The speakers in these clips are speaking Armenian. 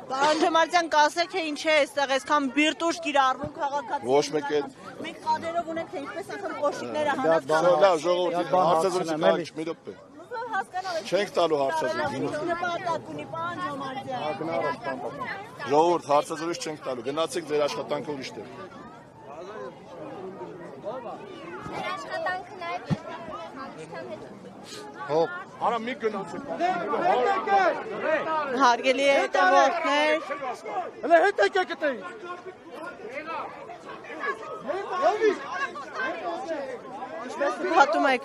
Պարոն Ջոմարտյան, կասեք, թե ինչ է այստեղ այսքան բիրտուշ կիրառվում քաղաքացիների։ Ոչ մեկ է։ Մենք կադրով ունենք, թե ինչպես անգամ կոշիկները հանած։ Լավ, ժողովուրդ, հարցազրույցը կանչ, մի րոպե։ Չենք տալու հարցազրույց։ Նպատակ ունի, պարոն Ջոմարտյան։ Ժողովուրդ, հարցազրույց չենք տալու։ Գնացեք ձեր աշխատանքը ուրիշ տեղ։ Հոп, արա մի գնացեք։ Հարգելի հետևորդներ, Հələ հետ եկեք այդտեղ։ ինչպես նկատում եք,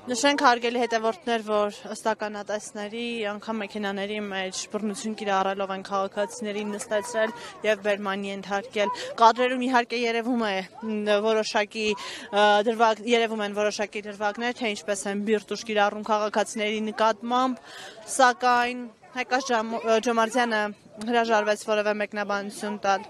նշենք հարգելի հետևորդներ, որ ըստ ականատեսների, անգամ մեքենաների մեջ բռնություն կիրառելով են քաղաքացիներին նստեցրել եւ բերմանի ենթարկել։ Կադրերում իհարկե երևում են որոշակի դրվագներ, թե ինչպես են բիրտուշ կիրառում քաղաքացիների նկատմամբ, սակայն Հայկաց Ջոմարտյանը հրաժարվեց որևէ մեկնաբանություն տալ։